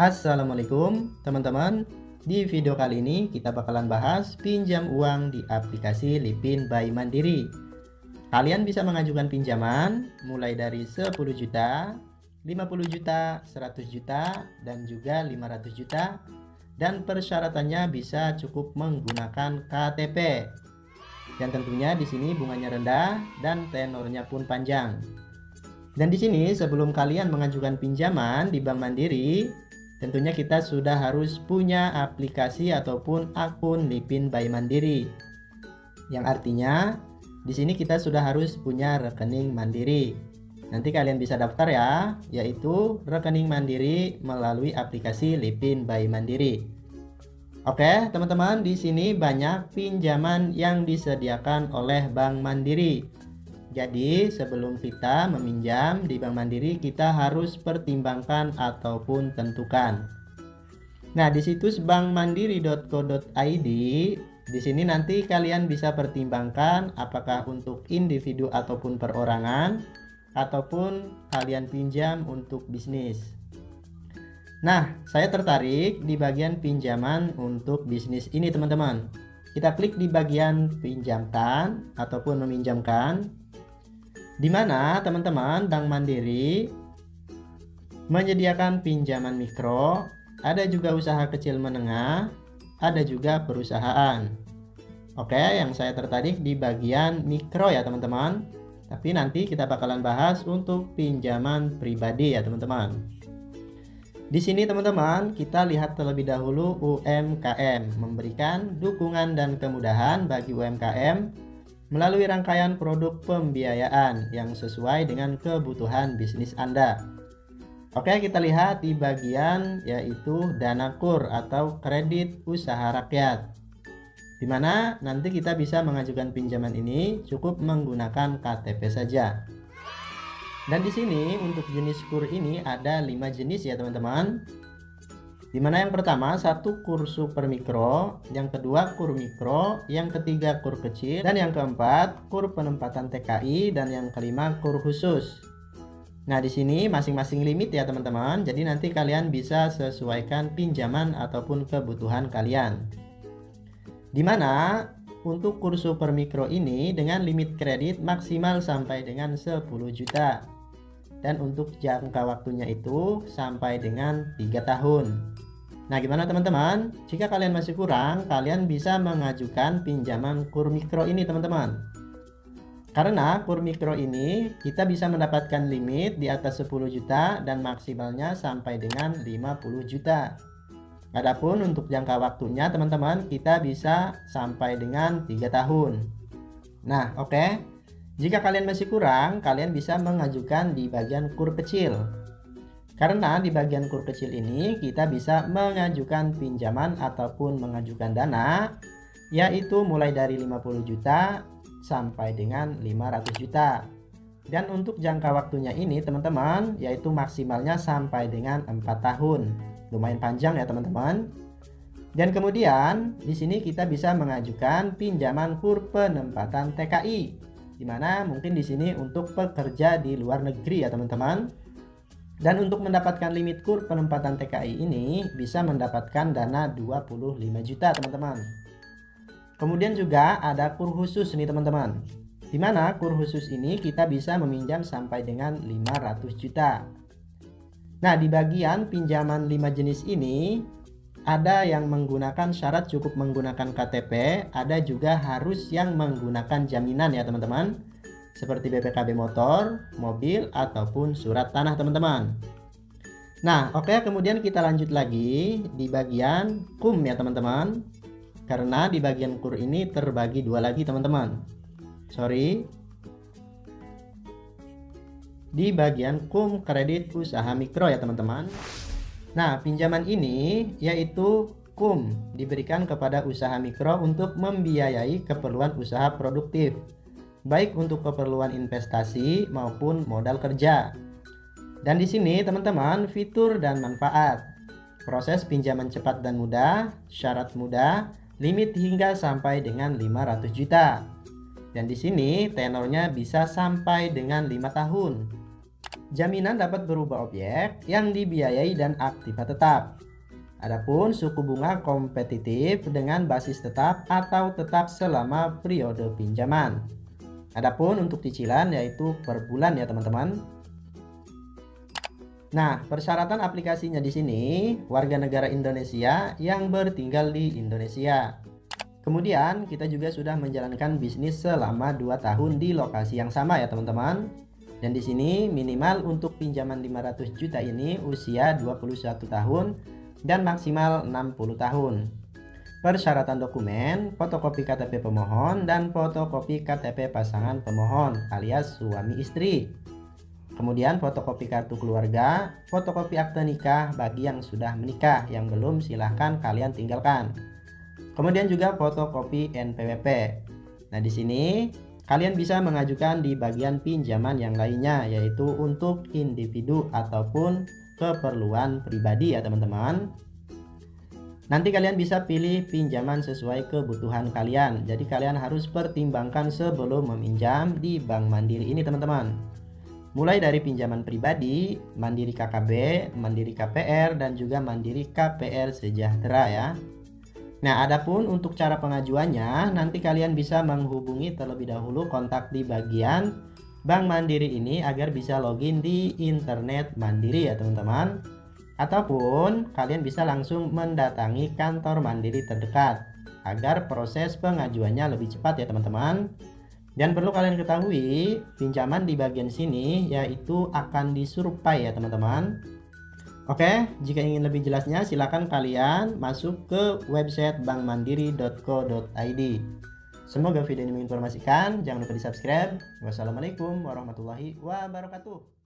Assalamualaikum teman-teman. Di video kali ini kita bakalan bahas pinjam uang di aplikasi Lipin by Mandiri. Kalian bisa mengajukan pinjaman mulai dari 10 juta, 50 juta, 100 juta, dan juga 500 juta. Dan persyaratannya bisa cukup menggunakan KTP. Dan tentunya di sini bunganya rendah dan tenornya pun panjang. Dan di sini sebelum kalian mengajukan pinjaman di Bank Mandiri, tentunya kita sudah harus punya aplikasi ataupun akun Lipin by Mandiri. Yang artinya di sini kita sudah harus punya rekening Mandiri. Nanti kalian bisa daftar ya, yaitu rekening Mandiri melalui aplikasi Lipin by Mandiri. Oke, teman-teman, di sini banyak pinjaman yang disediakan oleh Bank Mandiri. Jadi sebelum kita meminjam di Bank Mandiri, kita harus pertimbangkan ataupun tentukan. Nah, di situs bankmandiri.co.id, di sini nanti kalian bisa pertimbangkan apakah untuk individu ataupun perorangan, ataupun kalian pinjam untuk bisnis. Nah, saya tertarik di bagian pinjaman untuk bisnis ini, teman-teman. Kita klik di bagian pinjamkan ataupun meminjamkan, di mana teman-teman Bank Mandiri menyediakan pinjaman mikro, ada juga usaha kecil menengah, ada juga perusahaan. Oke, yang saya tertarik di bagian mikro ya teman-teman. Tapi nanti kita bakalan bahas untuk pinjaman pribadi ya teman-teman. Di sini teman-teman, kita lihat terlebih dahulu UMKM, memberikan dukungan dan kemudahan bagi UMKM melalui rangkaian produk pembiayaan yang sesuai dengan kebutuhan bisnis Anda. Oke, kita lihat di bagian yaitu dana KUR atau kredit usaha rakyat, di mana nanti kita bisa mengajukan pinjaman ini cukup menggunakan KTP saja. Dan di sini untuk jenis KUR ini ada 5 jenis ya teman-teman. Dimana yang pertama satu KUR super mikro, yang kedua KUR mikro, yang ketiga KUR kecil, dan yang keempat KUR penempatan TKI, dan yang kelima KUR khusus. Nah, di sini masing-masing limit ya teman-teman. Jadi nanti kalian bisa sesuaikan pinjaman ataupun kebutuhan kalian. Dimana untuk KUR super mikro ini dengan limit kredit maksimal sampai dengan 10 juta. Dan untuk jangka waktunya itu sampai dengan 3 tahun. Nah, gimana teman-teman? Jika kalian masih kurang, kalian bisa mengajukan pinjaman KUR mikro ini teman-teman. Karena KUR mikro ini kita bisa mendapatkan limit di atas 10 juta dan maksimalnya sampai dengan 50 juta. Adapun untuk jangka waktunya teman-teman, kita bisa sampai dengan 3 tahun. Nah, oke. Jika kalian masih kurang, kalian bisa mengajukan di bagian KUR kecil. Karena di bagian KUR kecil ini kita bisa mengajukan pinjaman ataupun mengajukan dana, yaitu mulai dari 50 juta sampai dengan 500 juta. Dan untuk jangka waktunya ini teman-teman, yaitu maksimalnya sampai dengan 4 tahun. Lumayan panjang ya teman-teman. Dan kemudian di sini kita bisa mengajukan pinjaman KUR penempatan TKI, di mana mungkin di sini untuk pekerja di luar negeri ya teman-teman. Dan untuk mendapatkan limit KUR penempatan TKI ini bisa mendapatkan dana 25 juta teman-teman. Kemudian juga ada KUR khusus nih teman-teman. Di mana KUR khusus ini kita bisa meminjam sampai dengan 500 juta. Nah, di bagian pinjaman 5 jenis ini ada yang menggunakan syarat cukup menggunakan KTP, ada juga harus yang menggunakan jaminan ya teman-teman, seperti BPKB motor, mobil, ataupun surat tanah teman-teman. Nah, oke, kemudian kita lanjut lagi di bagian KUM ya teman-teman. Karena di bagian KUR ini terbagi dua lagi teman-teman. Di bagian KUM kredit usaha mikro ya teman-teman. Nah, pinjaman ini yaitu KUM diberikan kepada usaha mikro untuk membiayai keperluan usaha produktif, baik untuk keperluan investasi maupun modal kerja. Dan di sini teman-teman, fitur dan manfaat. Proses pinjaman cepat dan mudah, syarat mudah, limit hingga sampai dengan 500 juta. Dan di sini tenornya bisa sampai dengan 5 tahun. Jaminan dapat berupa objek yang dibiayai dan aktiva tetap. Adapun suku bunga kompetitif dengan basis tetap atau tetap selama periode pinjaman. Adapun untuk cicilan yaitu per bulan ya teman-teman. Nah, persyaratan aplikasinya di sini warga negara Indonesia yang bertinggal di Indonesia. Kemudian kita juga sudah menjalankan bisnis selama 2 tahun di lokasi yang sama ya teman-teman. Dan di sini minimal untuk pinjaman 500 juta ini usia 21 tahun dan maksimal 60 tahun. Persyaratan dokumen, fotokopi KTP pemohon dan fotokopi KTP pasangan pemohon alias suami istri. Kemudian fotokopi kartu keluarga, fotokopi akte nikah bagi yang sudah menikah, yang belum silahkan kalian tinggalkan. Kemudian juga fotokopi NPWP. Nah, di sini kalian bisa mengajukan di bagian pinjaman yang lainnya, yaitu untuk individu ataupun keperluan pribadi ya teman-teman. Nanti kalian bisa pilih pinjaman sesuai kebutuhan kalian. Jadi kalian harus pertimbangkan sebelum meminjam di Bank Mandiri ini teman-teman. Mulai dari pinjaman pribadi, Mandiri KKB, Mandiri KPR, dan juga Mandiri KPR Sejahtera ya. Nah, adapun untuk cara pengajuannya, nanti kalian bisa menghubungi terlebih dahulu kontak di bagian Bank Mandiri ini agar bisa login di internet Mandiri ya teman-teman. Ataupun kalian bisa langsung mendatangi kantor Mandiri terdekat agar proses pengajuannya lebih cepat ya teman-teman. Dan perlu kalian ketahui, pinjaman di bagian sini yaitu akan disurvei ya teman-teman. Oke, jika ingin lebih jelasnya silakan kalian masuk ke website bankmandiri.co.id. Semoga video ini menginformasikan. Jangan lupa di subscribe. Wassalamualaikum warahmatullahi wabarakatuh.